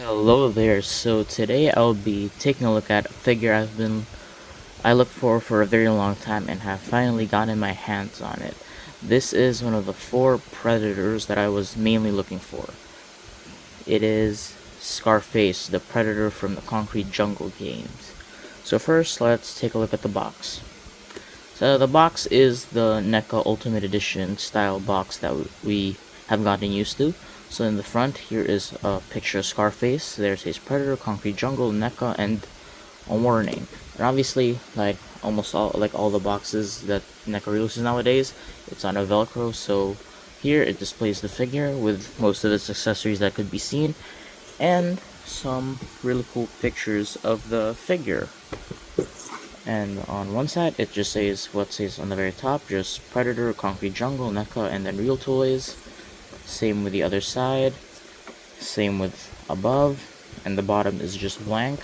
Hello there. So today I'll be taking a look at a figure I looked for a very long time and have finally gotten my hands on it. This is one of the four predators that I was mainly looking for. It is Scarface, the predator from the Concrete Jungle games. So first, let's take a look at the box. So the box is the Neca Ultimate Edition style box that we have gotten used to. So in the front, here is a picture of Scarface. There's his Predator, Concrete Jungle, Neca, and a warning. And obviously, like all the boxes that Neca releases nowadays, it's on a Velcro. So here it displays the figure with most of its accessories that could be seen, and some really cool pictures of the figure. And on one side, it just says what says on the very top, just Predator, Concrete Jungle, Neca, and then Real Toys. Same with the other side. Same with above. And the bottom is just blank.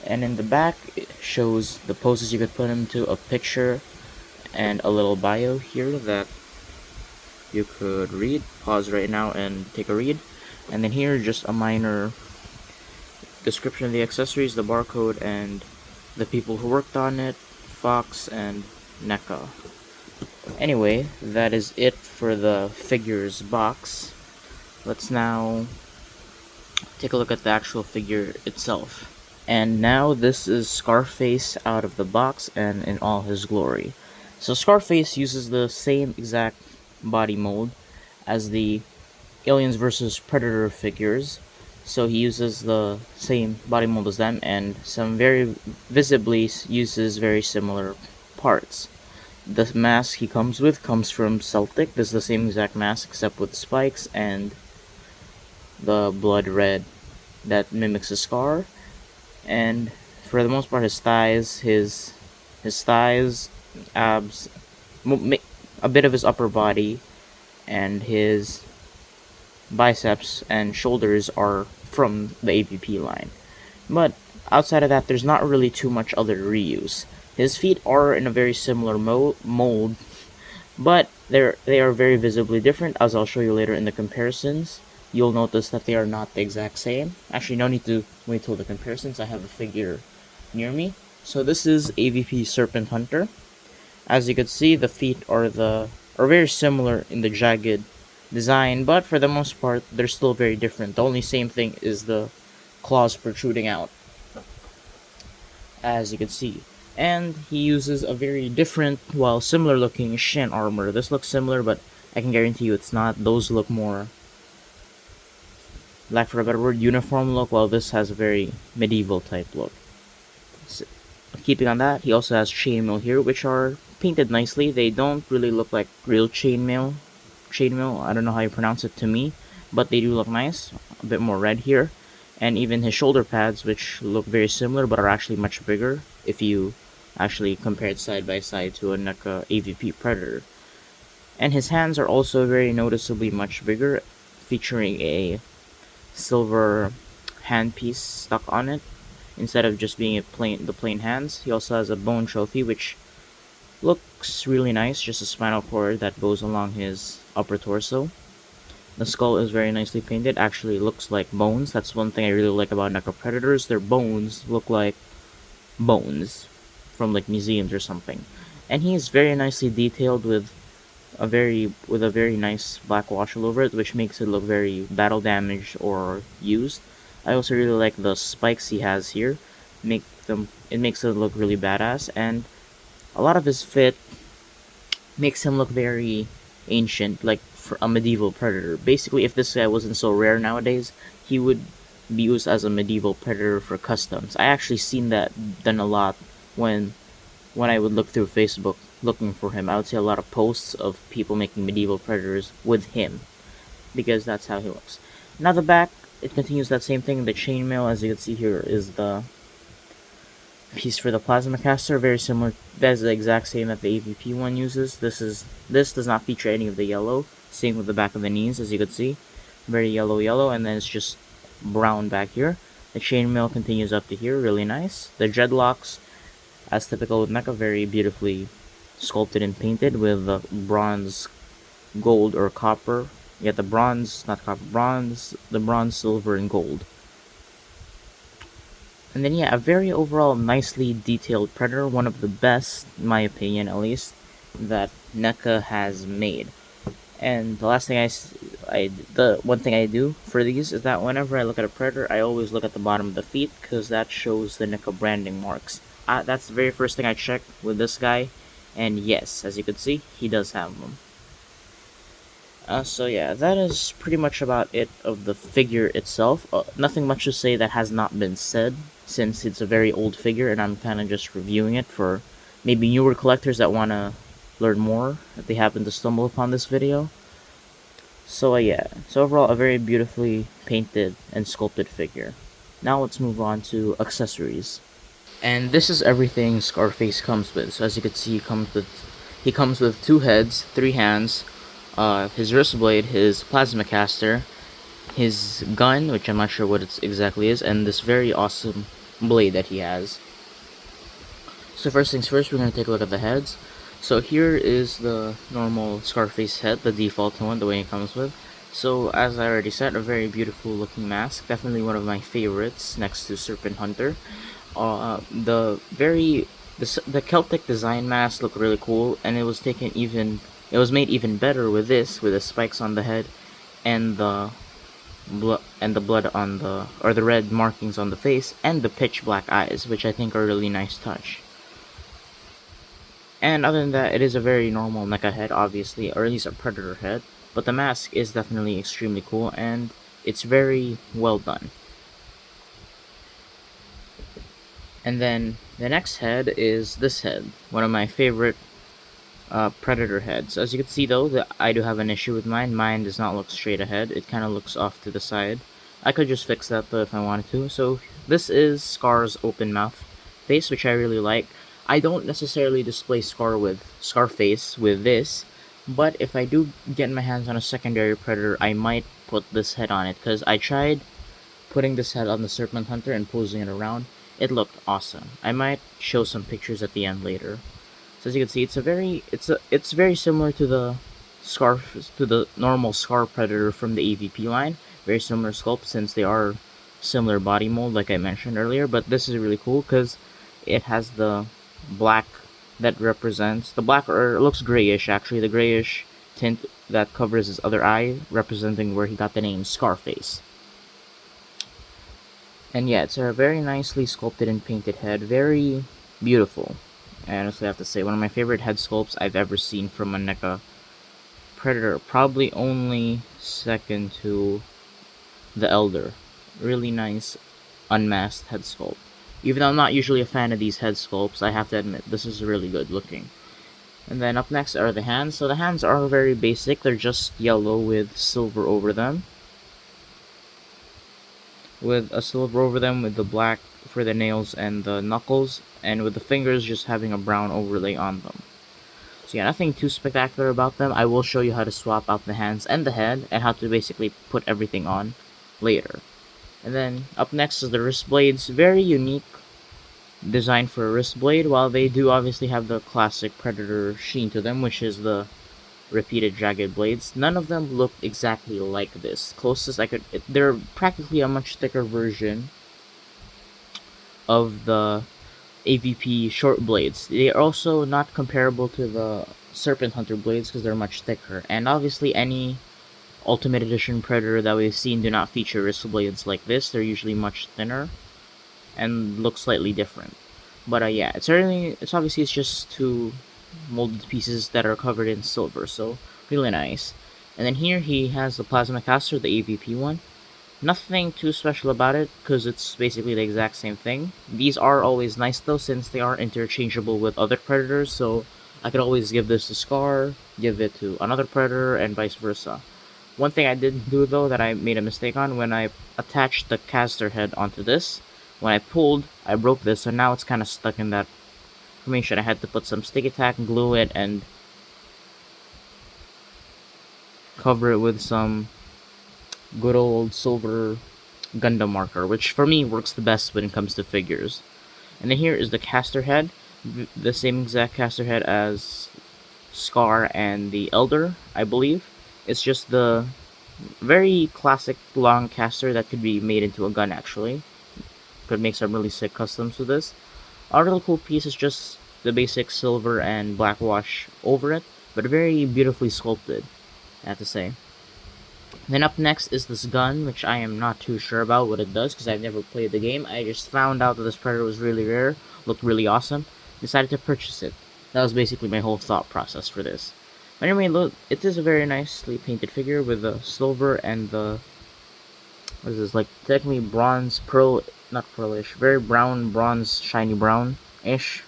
And in the back, it shows the poses you could put into, a picture, and a little bio here that you could read. Pause right now and take a read. And then here, just a minor description of the accessories, the barcode, and the people who worked on it, Fox and Neca. Anyway, that is it for the figures box. Let's now take a look at the actual figure itself. And now this is Scarface out of the box and in all his glory. So Scarface uses the same exact body mold as the Aliens vs Predator figures. So he uses the same body mold as them, and some very visibly uses very similar parts. The mask he comes with comes from Celtic. This is the same exact mask except with spikes and the blood red that mimics a scar. And for the most part, his thighs, abs, a bit of his upper body, and his biceps and shoulders are from the AVP line. But outside of that, there's not really too much other reuse. His feet are in a very similar mold, but they are very visibly different, as I'll show you later in the comparisons. You'll notice that they are not the exact same. Actually, no need to wait till the comparisons. I have a figure near me. So this is AVP Serpent Hunter. As you can see, the feet are very similar in the jagged design, but for the most part, they're still very different. The only same thing is the claws protruding out, as you can see. And he uses a very different, while similar looking shin armor. This looks similar, but I can guarantee you it's not. Those look more, lack for a better word, uniform look, while this has a very medieval type look. So, keeping on that, he also has chainmail here, which are painted nicely. They don't really look like real chainmail. I don't know how you pronounce it to me, but they do look nice. A bit more red here. And even his shoulder pads, which look very similar but are actually much bigger if you actually compare it side by side to a Neca AVP Predator. And his hands are also very noticeably much bigger, featuring a silver handpiece stuck on it instead of just being the plain hands. He also has a bone trophy, which looks really nice, just a spinal cord that goes along his upper torso. The skull is very nicely painted, actually looks like bones. That's one thing I really like about Neca Predators. Their bones look like bones from like museums or something. And he is very nicely detailed with a very nice black wash all over it, which makes it look very battle damaged or used. I also really like the spikes he has here. It makes it look really badass, and a lot of his fit makes him look very ancient, like for a medieval predator. Basically, if this guy wasn't so rare nowadays, he would be used as a medieval predator for customs. I actually seen that done a lot when I would look through Facebook looking for him. I would see a lot of posts of people making medieval predators with him, because that's how he looks. Now the back, it continues that same thing. The chainmail, as you can see here, is the piece for the plasma caster, very similar. That is the exact same that the AVP one uses. This does not feature any of the yellow. Same with the back of the knees, as you can see, very yellow, and then it's just brown back here. The chainmail continues up to here, really nice. The dreadlocks, as typical with Neca, very beautifully sculpted and painted with the bronze, gold, or copper. Yeah, the bronze, not copper, bronze, the bronze, silver, and gold And then yeah, a very overall nicely detailed Predator, one of the best, in my opinion at least, that Neca has made. And the last thing the one thing I do for these is that whenever I look at a Predator, I always look at the bottom of the feet because that shows the Neca branding marks. That's the very first thing I check with this guy, and yes, as you can see, he does have them. So yeah, that is pretty much about it of the figure itself. Nothing much to say that has not been said, since it's a very old figure and I'm kind of just reviewing it for maybe newer collectors that want to learn more if they happen to stumble upon this video. So yeah, so overall a very beautifully painted and sculpted figure. Now let's move on to accessories. And this is everything Scarface comes with. So as you can see, he comes with 2 heads, 3 hands, his wrist blade, his plasma caster, his gun, which I'm not sure what it exactly is, and this very awesome blade that he has. So first things first, we're going to take a look at the heads. So here is the normal Scarface head, the default one, the way it comes with. So as I already said, a very beautiful looking mask, definitely one of my favorites next to Serpent Hunter. The Celtic design mask looked really cool, and it was made even better with the spikes on the head and the blood on the red markings on the face and the pitch black eyes, which I think are a really nice touch. And other than that, it is a very normal Neca head, obviously, or at least a Predator head, but the mask is definitely extremely cool and it's very well done. And then the next head is this head, one of my favorite Predator heads. As you can see though, I do have an issue with mine. Mine does not look straight ahead, it kind of looks off to the side. I could just fix that though if I wanted to. So this is Scar's open mouth face, which I really like. I don't necessarily display Scarface with this, but if I do get my hands on a secondary Predator, I might put this head on it, because I tried putting this head on the Serpent Hunter and posing it around. It looked awesome. I might show some pictures at the end later. So as you can see, it's very similar to the normal Scar Predator from the AVP line. Very similar sculpt since they are similar body mold, like I mentioned earlier. But this is really cool because it has the black that represents the black, or it looks grayish actually, the grayish tint that covers his other eye, representing where he got the name Scarface. And yeah, it's a very nicely sculpted and painted head, very beautiful. I honestly have to say, one of my favorite head sculpts I've ever seen from a Neca Predator, probably only second to the Elder. Really nice unmasked head sculpt. Even though I'm not usually a fan of these head sculpts, I have to admit, this is really good looking. And then up next are the hands. So the hands are very basic, they're just yellow with silver over them. With the black for the nails and the knuckles, and with the fingers just having a brown overlay on them. So yeah, nothing too spectacular about them. I will show you how to swap out the hands and the head, and how to basically put everything on later. And then up next is the wrist blades. Very unique design for a wrist blade, while they do obviously have the classic Predator sheen to them, which is the repeated jagged blades. None of them look exactly like this. Closest I could, they're practically a much thicker version of the AVP short blades. They are also not comparable to the Serpent Hunter blades because they're much thicker. And obviously any Ultimate Edition Predator that we've seen do not feature wrist blades like this. They're usually much thinner and look slightly different. But yeah, it's obviously just 2 molded pieces that are covered in silver, so really nice. And then here he has the plasma caster, the AVP one. Nothing too special about it, because it's basically the exact same thing. These are always nice though, since they are interchangeable with other Predators, so I could always give this to Scar, give it to another Predator, and vice versa. One thing I did do though that I made a mistake on, when I attached the caster head onto this, when I pulled, I broke this, so now it's kind of stuck in that formation. I had to put some sticky tack, glue it, and cover it with some good old silver Gundam marker, which for me works the best when it comes to figures. And then here is the caster head, the same exact caster head as Scar and the Elder, I believe. It's just the very classic long caster that could be made into a gun actually. could make some really sick customs to this. A really cool piece is just the basic silver and black wash over it, but very beautifully sculpted, I have to say. Then up next is this gun, which I am not too sure about what it does because I've never played the game. I just found out that this Predator was really rare, looked really awesome, decided to purchase it. That was basically my whole thought process for this. But anyway, look, it is a very nicely painted figure with the silver and the, what is this, like technically bronze, pearl, not pearlish, very brown, bronze, shiny brown-ish.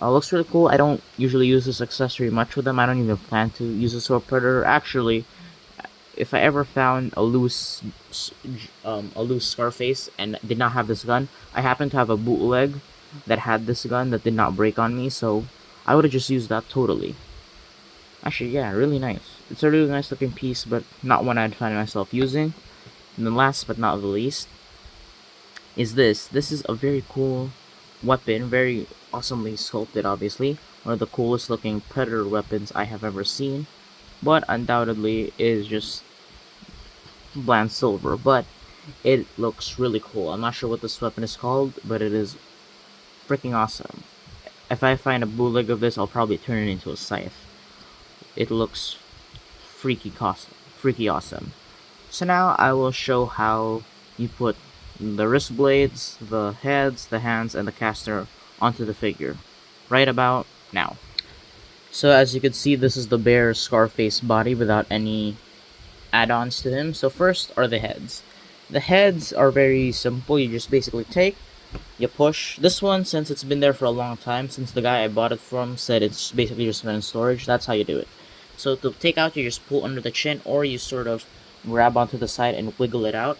Looks really cool. I don't usually use this accessory much with them. I don't even plan to use this for a Predator. Actually, if I ever found a loose Scarface and did not have this gun, I happen to have a bootleg that had this gun that did not break on me, so I would have just used that totally. Actually, yeah, really nice. It's a really nice looking piece, but not one I'd find myself using. And then last but not the least is this. This is a very cool weapon, very awesomely sculpted, obviously. One of the coolest looking Predator weapons I have ever seen, but undoubtedly is just bland silver, but it looks really cool. I'm not sure what this weapon is called, but it is freaking awesome. If I find a bootleg of this, I'll probably turn it into a scythe. It looks freaky awesome. So now I will show how you put the wrist blades, the heads, the hands, and the caster onto the figure. Right about now. So as you can see, this is the bare Scarface body without any add-ons to him. So first are the heads. The heads are very simple. You just basically take, you push. This one, since it's been there for a long time, since the guy I bought it from said it's basically just been in storage, that's how you do it. So to take out, you just pull under the chin, or you sort of grab onto the side and wiggle it out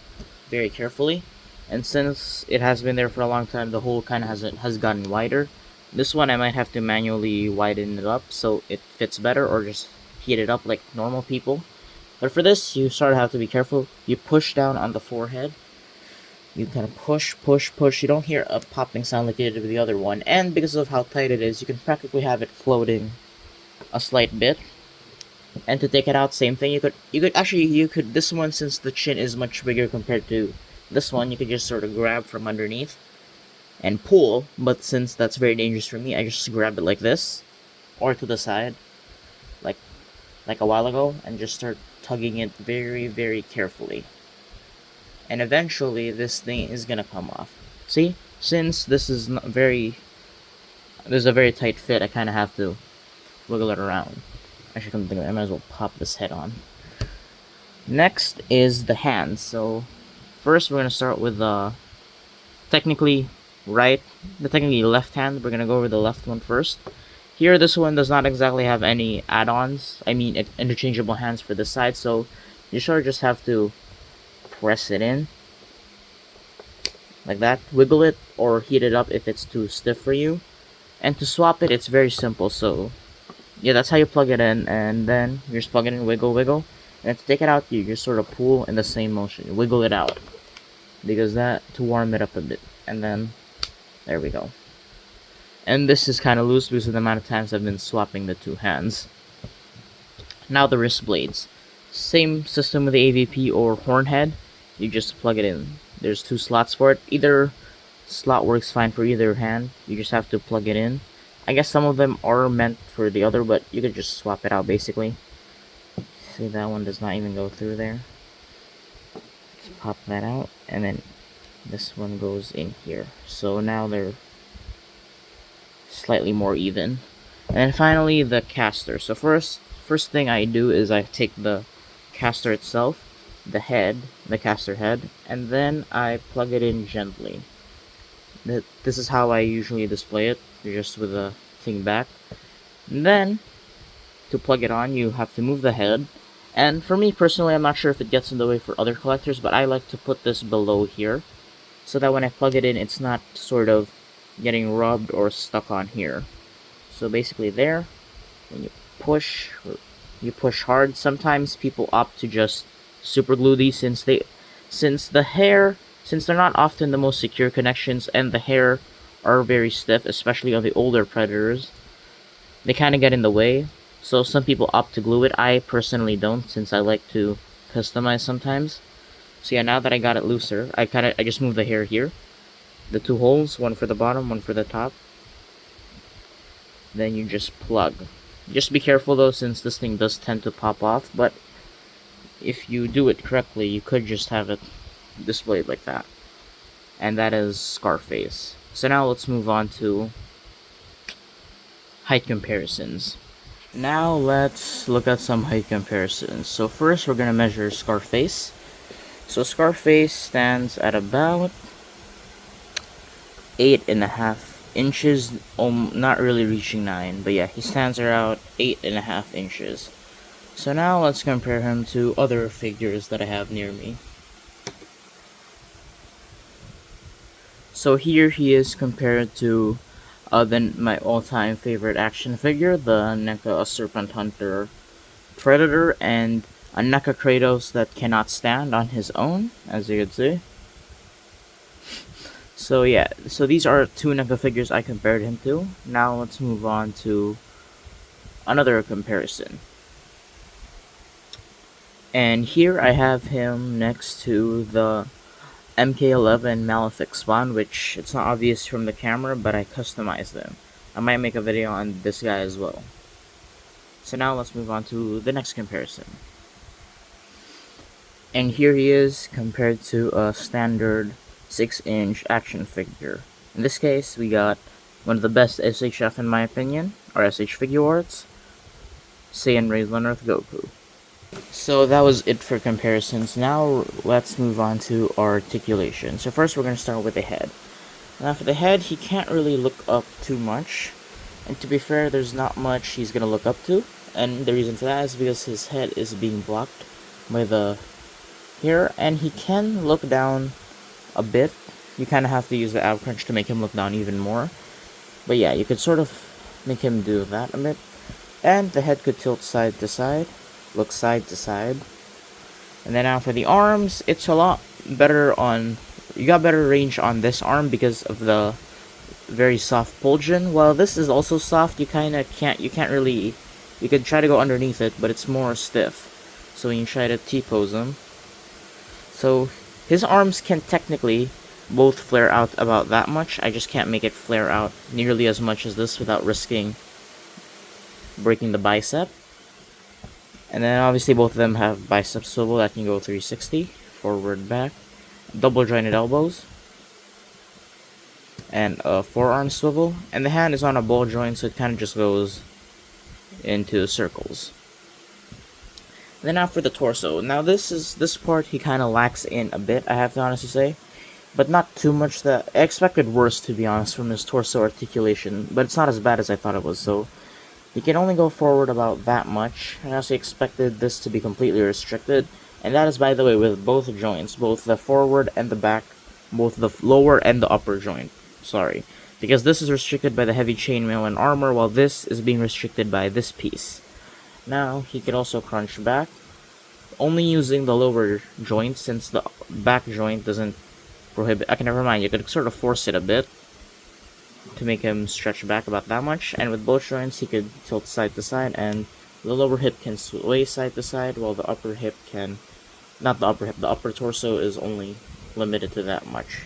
very carefully. And since it has been there for a long time, the hole kind of has gotten wider. This one I might have to manually widen it up so it fits better, or just heat it up like normal people. But for this, you sort of have to be careful. You push down on the forehead. You kind of push. You don't hear a popping sound like you did with the other one. And because of how tight it is, you can practically have it floating a slight bit. And to take it out, same thing. You could this one, since the chin is much bigger compared to this one, you could just sort of grab from underneath and pull. But since that's very dangerous for me, I just grab it like this, or to the side, like a while ago, and just start tugging it very, very carefully. And eventually, this thing is gonna come off. See, since this is not there's a very tight fit, I kind of have to wiggle it around. Actually, come to think of it, I might as well pop this head on. Next is the hands. So first, we're gonna start with the technically left hand. We're gonna go over the left one first. Here, this one does not exactly have any add-ons. I mean, interchangeable hands for this side. So you sort of just have to press it in like that, wiggle it, or heat it up if it's too stiff for you. And to swap it, it's very simple. So yeah, that's how you plug it in, and then you just plug it in, wiggle, and to take it out, you just sort of pull in the same motion, you wiggle it out, because that, to warm it up a bit, and then, there we go. And this is kind of loose because of the amount of times I've been swapping the two hands. Now the wrist blades. Same system with the AVP or horn head, you just plug it in. There's two slots for it, either slot works fine for either hand, you just have to plug it in. I guess some of them are meant for the other, but you could just swap it out basically. See, that one does not even go through there. Let's pop that out, and then this one goes in here. So now they're slightly more even. And then finally, the caster. So first thing I do is I take the caster itself, the caster head, and then I plug it in gently. This is how I usually display it, just with the thing back. And then, to plug it on, you have to move the head. And for me personally, I'm not sure if it gets in the way for other collectors, but I like to put this below here, so that when I plug it in, it's not sort of getting rubbed or stuck on here. So basically there, when you push hard. Sometimes people opt to just super glue these since they're not often the most secure connections, and the hair are very stiff, especially on the older Predators. They kind of get in the way, so some people opt to glue it. I personally don't, since I like to customize sometimes. So yeah, now that I got it looser, I just move the hair here, the two holes, one for the bottom, one for the top. Then you just plug. Just be careful though, since this thing does tend to pop off, but if you do it correctly, you could just have it displayed like that. And that is Scarface. So now let's move on to height comparisons. Now let's look at some height comparisons. So first we're gonna measure Scarface. So Scarface stands at about 8.5 inches, not really reaching 9, but yeah, he stands around 8.5 inches. So now let's compare him to other figures that I have near me. So here he is compared to my all-time favorite action figure, the Neca Serpent Hunter Predator, and a Neca Kratos that cannot stand on his own, as you can see. So yeah, so these are two Neca figures I compared him to. Now let's move on to another comparison. And here I have him next to the MK11 Malefic Spawn, which it's not obvious from the camera, but I customized them. I might make a video on this guy as well. So now let's move on to the next comparison. And here he is compared to a standard 6-inch action figure. In this case, we got one of the best SHF in my opinion, or SH Figuarts, Saiyan Raised on Earth Goku. So that was it for comparisons. Now let's move on to articulation. So first we're going to start with the head. Now for the head, he can't really look up too much. And to be fair, there's not much he's going to look up to. And the reason for that is because his head is being blocked by the hair. And he can look down a bit. You kind of have to use the ab crunch to make him look down even more. But yeah, you could sort of make him do that a bit. And the head could tilt side to side. Look side to side. And then now for the arms, it's a lot better on, you got better range on this arm because of the very soft Pulsion. While this is also soft, you can't really, you could try to go underneath it, but it's more stiff. So when you try to T-pose him, so his arms can technically both flare out about that much. I just can't make it flare out nearly as much as this without risking breaking the bicep. And then obviously both of them have bicep swivel that can go 360, forward, back, double jointed elbows, and a forearm swivel. And the hand is on a ball joint, so it kind of just goes into circles. And then after the torso, now this part he kind of lacks in a bit, I have to honestly say, but not too much. That I expected worse, to be honest, from his torso articulation, but it's not as bad as I thought it was. So he can only go forward about that much. I also expected this to be completely restricted, and that is, by the way, with both joints, both the forward and the back, both the lower and the upper joint. Sorry, because this is restricted by the heavy chainmail and armor, while this is being restricted by this piece. Now he can also crunch back, only using the lower joint since the back joint doesn't prohibit. Okay, never mind. You could sort of force it a bit to make him stretch back about that much, and with both joints he could tilt side to side, and the lower hip can sway side to side, while the upper hip can, not the upper hip, the upper torso is only limited to that much.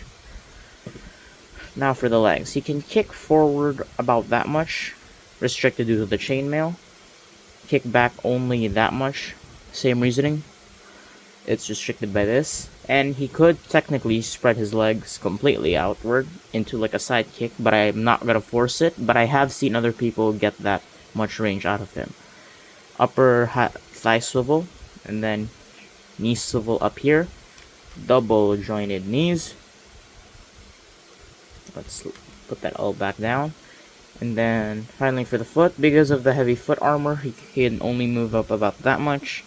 Now for the legs, he can kick forward about that much, restricted due to the chainmail, kick back only that much, same reasoning, it's restricted by this. And he could technically spread his legs completely outward into like a side kick, but I'm not gonna force it. But I have seen other people get that much range out of him. Upper thigh swivel, and then knee swivel up here, double jointed knees. Let's put that all back down. And then finally for the foot, because of the heavy foot armor, he can only move up about that much,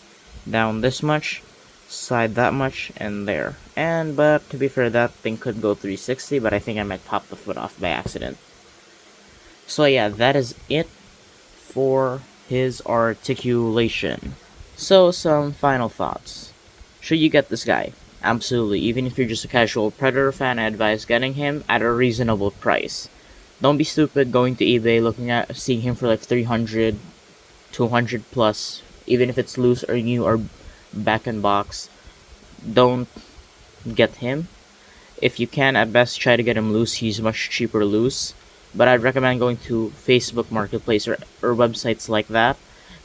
down this much, side that much, and there. But to be fair, that thing could go 360, but I think I might pop the foot off by accident. So yeah, that is it for his articulation. So some final thoughts. Should you get this guy? Absolutely. Even if you're just a casual Predator fan, I advise getting him at a reasonable price. Don't be stupid going to eBay seeing him for like 300, 200 plus, even if it's loose or new or back in box. Don't get him. If you can, at best try to get him loose. He's much cheaper loose. But I'd recommend going to Facebook Marketplace or websites like that.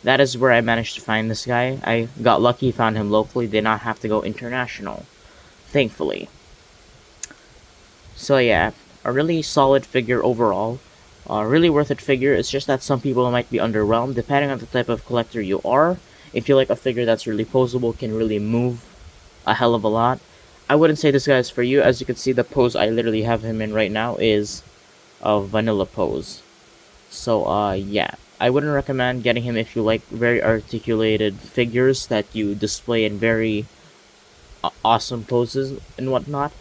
That is where I managed to find this guy. I got lucky, found him locally, did not have to go international. Thankfully. So yeah, a really solid figure overall. Really worth it figure. It's just that some people might be underwhelmed depending on the type of collector you are. If you like a figure that's really posable, can really move a hell of a lot, I wouldn't say this guy is for you. As you can see, the pose I literally have him in right now is a vanilla pose. So yeah, I wouldn't recommend getting him if you like very articulated figures that you display in very awesome poses and whatnot.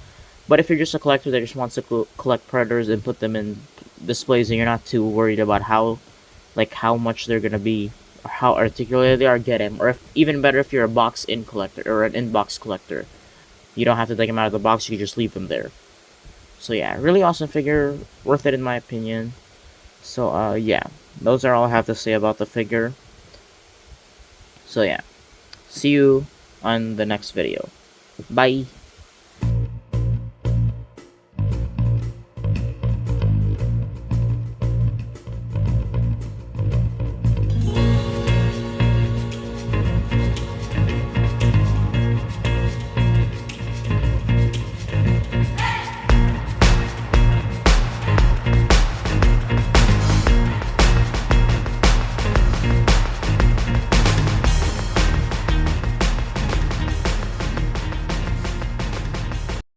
But if you're just a collector that just wants to collect predators and put them in displays, and you're not too worried about how much they're gonna be or how articulated they are, get him. Or if even better, if you're a box in collector or an in-box collector, you don't have to take them out of the box. You can just leave them there. So yeah, really awesome figure, worth it in my opinion. So yeah, those are all I have to say about the figure. So yeah, see you on the next video. Bye.